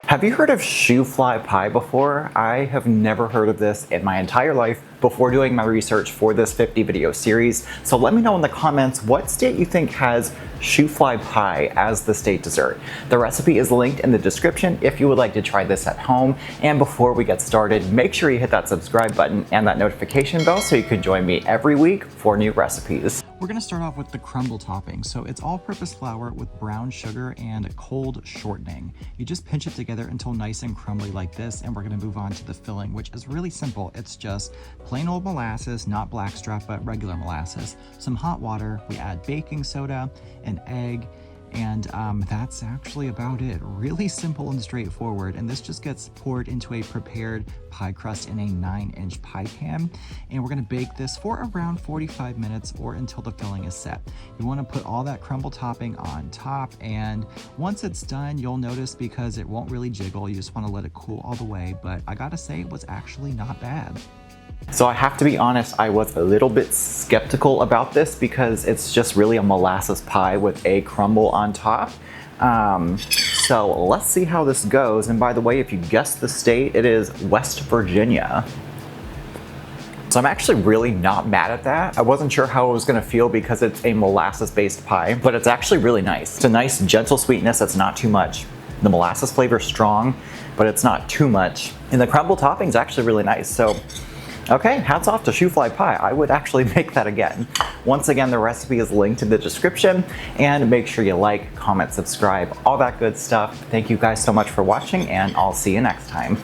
Have you heard of Shoofly Pie before? I have never heard of this in my entire life before doing my research for this 50 video series. So let me know in the comments what state you think has Shoofly Pie as the state dessert. The recipe is linked in the description if you would like to try this at home. And before we get started, make sure you hit that subscribe button and that notification bell so you can join me every week for new recipes. We're gonna start off with the crumble topping. So it's all-purpose flour with brown sugar and cold shortening. You just pinch it together until nice and crumbly like this, and we're gonna move on to the filling, which is really simple. It's just plain old molasses, not blackstrap, but regular molasses, some hot water, we add baking soda, an egg, and that's actually about it. Really simple and straightforward, and this just gets poured into a prepared pie crust in a 9-inch pie pan, and we're gonna bake this for around 45 minutes or until the filling is set. You wanna put all that crumble topping on top, and once it's done, you'll notice because it won't really jiggle, you just wanna let it cool all the way, but I gotta say it was actually not bad. So I have to be honest, I was a little bit skeptical about this because it's just really a molasses pie with a crumble on top. So let's see how this goes. And by the way, if you guessed the state, it is West Virginia. So I'm actually really not mad at that. I wasn't sure how it was gonna feel because it's a molasses-based pie, but it's actually really nice. It's a nice gentle sweetness that's not too much. The molasses flavor is strong, but it's not too much. And the crumble topping is actually really nice. So okay, hats off to Shoofly Pie. I would actually make that again. Once again, the recipe is linked in the description, and make sure you like, comment, subscribe, all that good stuff. Thank you guys so much for watching, and I'll see you next time.